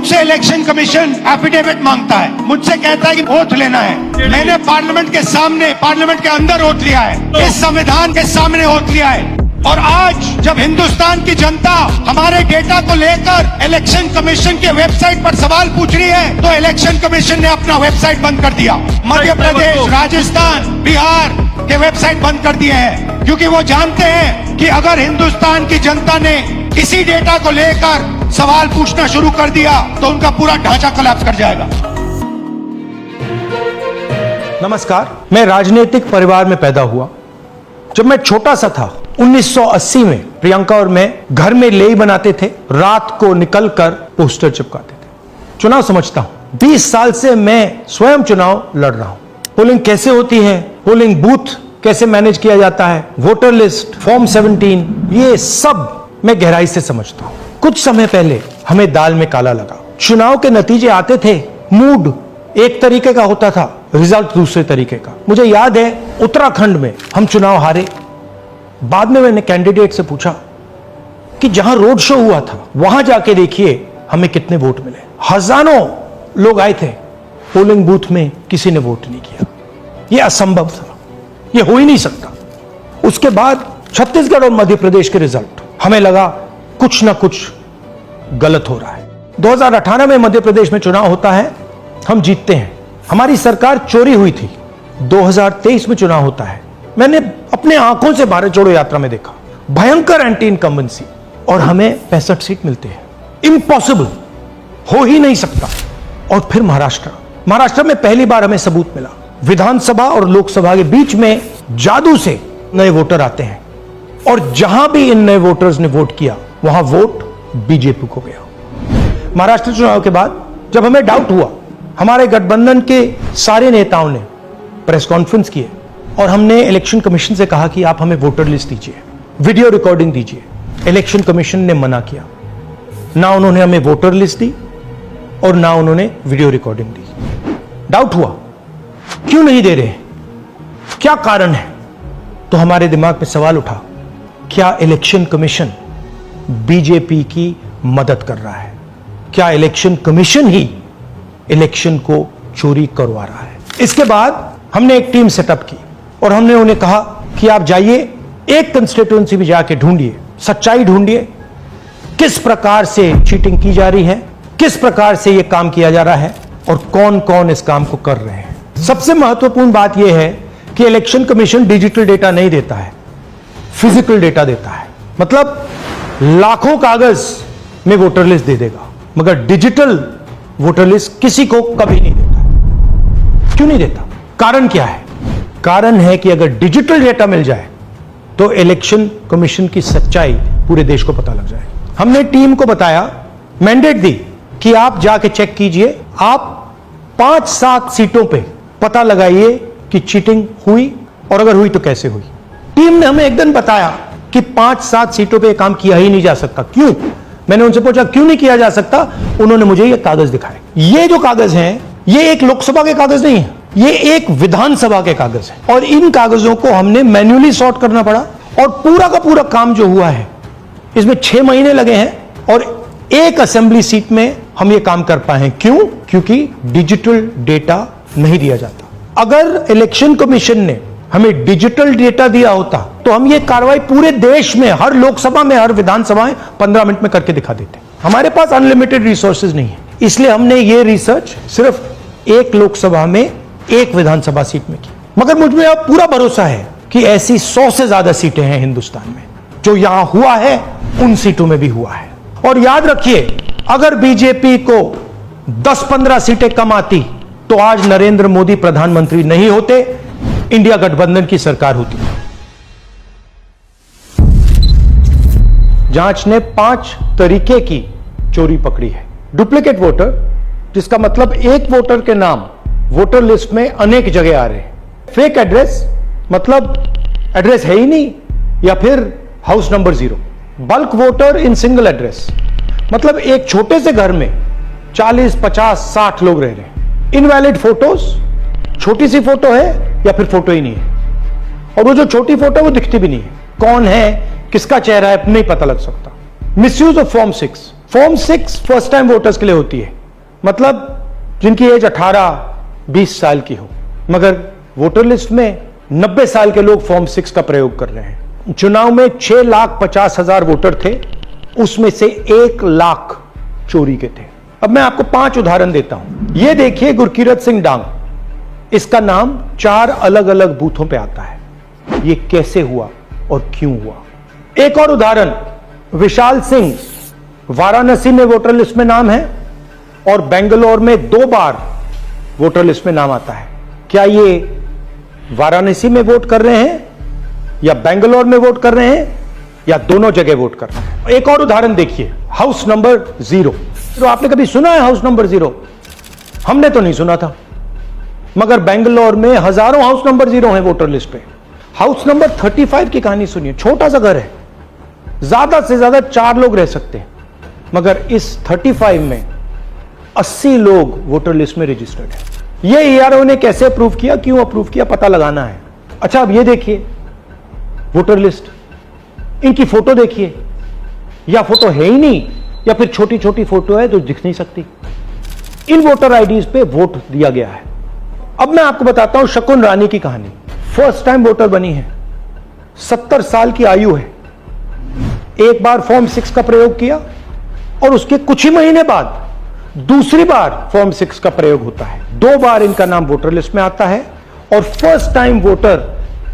मुझसे election commission affidavit मांगता है, मुझसे कहता है कि ओथ लेना है। मैंने पार्लियामेंट के सामने, पार्लियामेंट के अंदर ओथ लिया है, इस संविधान के सामने ओथ लिया है। और आज जब हिंदुस्तान की जनता हमारे डेटा को लेकर इलेक्शन कमीशन के वेबसाइट पर सवाल पूछ रही है, तो इलेक्शन कमीशन ने अपना वेबसाइट बंद कर दिया। मध्य प्रदेश, राजस्थान, बिहार के वेबसाइट बंद कर दिए हैं, क्योंकि वो जानते हैं कि अगर हिंदुस्तान की जनता ने इसी डेटा को लेकर सवाल पूछना शुरू कर दिया तो उनका पूरा ढांचा कोलैप्स कर जाएगा। नमस्कार, मैं राजनीतिक परिवार में पैदा हुआ। जब मैं छोटा सा था 1980 में प्रियंका और मैं घर में लेई बनाते थे, रात को निकलकर पोस्टर चिपकाते थे। चुनाव समझता हूं, 20 साल से मैं स्वयं चुनाव लड़ रहा हूं। पोलिंग कैसे होती है, पोलिंग बूथ कैसे मैनेज किया जाता है, वोटर लिस्ट, फॉर्म 17, ये सब मैं गहराई से समझता हूं। कुछ समय पहले हमें दाल में काला लगा। चुनाव के नतीजे आते थे, मूड एक तरीके का होता था, रिजल्ट दूसरे तरीके का। मुझे याद है उत्तराखंड में हम चुनाव हारे। बाद में मैंने कैंडिडेट से पूछा कि जहां रोड शो हुआ था वहां जाके देखिए हमें कितने वोट मिले। हजारों लोग आए थे, पोलिंग बूथ में किसी ने वोट नहीं किया। यह असंभव था, यह हो ही नहीं सकता। उसके बाद छत्तीसगढ़ और मध्य प्रदेश के रिजल्ट, हमें लगा कुछ ना कुछ गलत हो रहा है। 2018 में मध्य प्रदेश में चुनाव होता है, हम जीतते हैं। हमारी सरकार चोरी हुई थी। 2023 में चुनाव होता है, मैंने अपने आंखों से भारत जोड़ो यात्रा में देखा, भयंकर एंटी इनकम्बेंसी, और हमें 65 सीट मिलते हैं। इम्पॉसिबल, हो ही नहीं सकता। और फिर महाराष्ट्र में पहली बार हमें सबूत मिला। विधानसभा और लोकसभा के बीच में जादू से नए वोटर आते हैं, और जहां भी इन नए वोटर्स ने वोट किया वहां वोट बीजेपी को गया। महाराष्ट्र चुनाव के बाद जब हमें डाउट हुआ, हमारे गठबंधन के सारे नेताओं ने प्रेस कॉन्फ्रेंस किए और हमने इलेक्शन कमीशन से कहा कि आप हमें वोटर लिस्ट दीजिए, वीडियो रिकॉर्डिंग दीजिए। इलेक्शन कमीशन ने मना किया। ना उन्होंने हमें वोटर लिस्ट दी और ना उन्होंने वीडियो रिकॉर्डिंग दी। डाउट हुआ, क्यों नहीं दे रहे, क्या कारण है? तो हमारे दिमाग में सवाल उठा, क्या इलेक्शन कमीशन बीजेपी की मदद कर रहा है? क्या इलेक्शन कमीशन ही इलेक्शन को चोरी करवा रहा है? इसके बाद हमने एक टीम सेटअप की और हमने उन्हें कहा कि आप जाइए, एक कंस्टिट्यूएंसी भी जाके ढूंढिए, सच्चाई ढूंढिए, किस प्रकार से चीटिंग की जा रही है, किस प्रकार से यह काम किया जा रहा है और कौन कौन इस काम को कर रहे हैं। सबसे महत्वपूर्ण बात यह है कि इलेक्शन कमीशन डिजिटल डेटा नहीं देता है, फिजिकल डेटा देता है। मतलब लाखों कागज में वोटर लिस्ट दे देगा, मगर डिजिटल वोटर लिस्ट किसी को कभी नहीं देता। क्यों नहीं देता? कारण क्या है? कारण है कि अगर डिजिटल डेटा मिल जाए तो इलेक्शन कमीशन की सच्चाई पूरे देश को पता लग जाए। हमने टीम को बताया, मैंडेट दी कि आप जाके चेक कीजिए, आप 5-7 सीटों पे पता लगाइए कि चीटिंग हुई, और अगर हुई तो कैसे हुई। टीम ने हमें एक दिन बताया कि 5-7 सीटों पे काम किया ही नहीं जा सकता। क्यों? मैंने उनसे पूछा क्यों नहीं किया जा सकता। उन्होंने मुझे ये कागज दिखाए। ये जो कागज हैं, ये एक लोकसभा के कागज नहीं है, ये एक विधानसभा के कागज है, और इन कागजों को हमने मैन्युअली सॉर्ट करना पड़ा। और पूरा का पूरा काम जो हुआ है, इसमें 6 महीने लगे हैं, और एक असेंबली सीट में हम ये काम कर पाए हैं। क्यों? क्योंकि डिजिटल डेटा नहीं दिया जाता। अगर इलेक्शन कमीशन ने हमें डिजिटल डेटा दिया होता तो हम ये कार्रवाई पूरे देश में, हर लोकसभा में, हर विधानसभा में 15 मिनट में करके दिखा देते। हमारे पास अनलिमिटेड रिसोर्सेज नहीं है, इसलिए हमने ये रिसर्च सिर्फ एक लोकसभा में, एक विधानसभा सीट में की। मगर मुझ में अब पूरा भरोसा है कि ऐसी 100 से ज्यादा सीटें हैं हिंदुस्तान में। जो यहां हुआ है उन सीटों में भी हुआ है। और याद रखिए, अगर बीजेपी को 10-15 सीटें कम आती तो आज नरेंद्र मोदी प्रधानमंत्री नहीं होते, इंडिया गठबंधन की सरकार होती। जांच ने 5 तरीके की चोरी पकड़ी है। डुप्लीकेट वोटर, जिसका मतलब एक वोटर के नाम वोटर लिस्ट में अनेक जगह आ रहे हैं। फेक एड्रेस, मतलब एड्रेस है ही नहीं, या फिर house number 0। Bulk voter in single address, मतलब एक छोटे से घर में 40, 50, 60 लोग रह रहे हैं। इनवैलिड फोटोज, छोटी सी फोटो है या फिर फोटो ही नहीं है, और वो जो छोटी फोटो वो दिखती भी नहीं है। कौन है, किसका चेहरा है, नहीं पता लग सकता। Misuse of form 6, form 6 first time voters के लिए होती है, मतलब जिनकी एज 18-20 साल की हो, मगर वोटर लिस्ट में 90 साल के लोग फॉर्म 6 का प्रयोग कर रहे हैं। चुनाव में 6,50,000 वोटर थे, उसमें से 1 लाख चोरी के थे। अब मैं आपको 5 उदाहरण देता हूं। यह देखिए गुरकीरत सिंह डांग, इसका नाम 4 अलग अलग बूथों पे आता है। यह कैसे हुआ और क्यों हुआ? एक और उदाहरण, विशाल सिंह, वाराणसी में वोटर लिस्ट में नाम है और बेंगलोर में 2 बार वोटर लिस्ट में नाम आता है। क्या ये वाराणसी में वोट कर रहे हैं या बेंगलोर में वोट कर रहे हैं या दोनों जगह वोट कर रहे हैं? एक और उदाहरण देखिए, हाउस नंबर 0। तो आपने कभी सुना है हाउस नंबर 0? हमने तो नहीं सुना था, मगर बेंगलोर में हजारों हाउस नंबर 0 हैं वोटर लिस्ट पे। हाउस नंबर 35 की कहानी सुनिए। छोटा सा घर है, ज्यादा से ज्यादा 4 लोग रह सकते हैं, मगर इस 35 में 80 लोग वोटर लिस्ट में रजिस्टर्ड है। ये ईआरओ ने कैसे अप्रूव किया, क्यों अप्रूव किया, पता लगाना है। अच्छा, अब ये देखिए वोटर लिस्ट, इनकी फोटो देखिए, या फोटो है ही नहीं या फिर छोटी छोटी फोटो है जो दिख नहीं सकती। इन वोटर आईडीज पे वोट दिया गया है। अब मैं आपको बताता हूं शकुन रानी की कहानी। फर्स्ट टाइम वोटर बनी है, 70 साल की आयु है। एक बार फॉर्म 6 का प्रयोग किया और उसके कुछ ही महीने बाद दूसरी बार फॉर्म 6 का प्रयोग होता है। 2 बार इनका नाम वोटर लिस्ट में आता है और फर्स्ट टाइम वोटर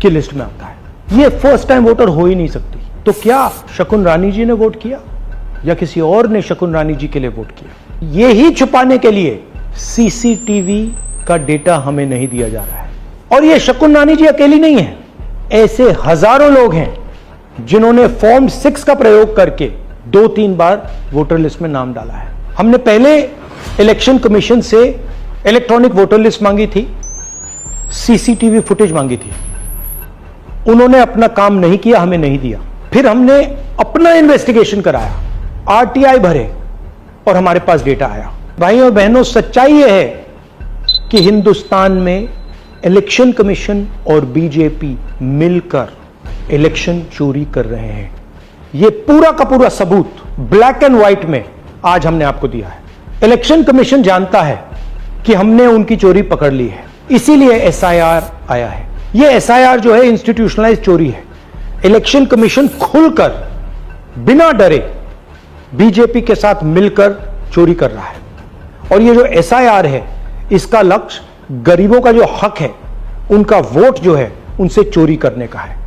की लिस्ट में आता है। ये फर्स्ट टाइम वोटर हो ही नहीं सकती। तो क्या शकुन रानी जी ने वोट किया या किसी और ने शकुन रानी जी के लिए वोट किया? ये ही छुपाने के लिए सीसीटीवी का डेटा हमें नहीं दिया जा रहा है। और ये शकुन रानी जी अकेली नहीं है, ऐसे हजारों लोग हैं जिन्होंने फॉर्म 6 का प्रयोग करके 2-3 बार वोटर लिस्ट में नाम डाला है। हमने पहले इलेक्शन कमीशन से इलेक्ट्रॉनिक वोटर लिस्ट मांगी थी, सीसीटीवी फुटेज मांगी थी। उन्होंने अपना काम नहीं किया, हमें नहीं दिया। फिर हमने अपना इन्वेस्टिगेशन कराया, आरटीआई भरे और हमारे पास डेटा आया। भाइयों और बहनों, सच्चाई यह है कि हिंदुस्तान में इलेक्शन कमीशन और बीजेपी मिलकर इलेक्शन चोरी कर रहे हैं। यह पूरा का पूरा सबूत ब्लैक एंड व्हाइट में आज हमने आपको दिया है। इलेक्शन कमीशन जानता है कि हमने उनकी चोरी पकड़ ली है, इसीलिए एसआईआर आया है। यह एसआईआर जो है इंस्टीट्यूशनलाइज चोरी है। इलेक्शन कमीशन खुलकर बिना डरे बीजेपी के साथ मिलकर चोरी कर रहा है। और ये जो एसआईआर है, इसका लक्ष्य गरीबों का जो हक है, उनका वोट जो है, उनसे चोरी करने का है।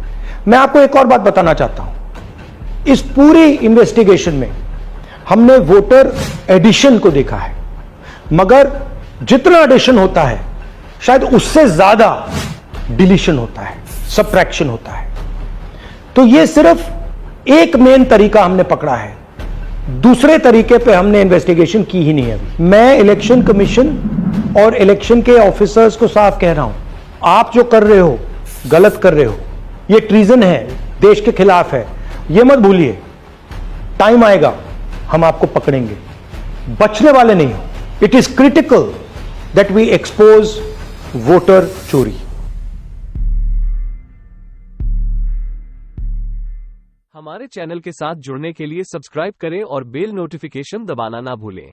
मैं आपको एक और बात बताना चाहता हूं। इस पूरी इन्वेस्टिगेशन में हमने वोटर एडिशन को देखा है, मगर जितना एडिशन होता है शायद उससे ज्यादा डिलीशन होता है, सबट्रैक्शन होता है। तो यह सिर्फ एक मेन तरीका हमने पकड़ा है, दूसरे तरीके पे हमने इन्वेस्टिगेशन की ही नहीं अभी। मैं इलेक्शन कमीशन और इलेक्शन के ऑफिसर्स को साफ कह रहा हूं, आप जो कर रहे हो गलत कर रहे हो, यह ट्रीजन है, देश के खिलाफ है। यह मत भूलिए, टाइम आएगा हम आपको पकड़ेंगे, बचने वाले नहीं हो। It is critical that we expose voter चोरी। हमारे चैनल के साथ जुड़ने के लिए सब्सक्राइब करें और बेल नोटिफिकेशन दबाना ना भूलें।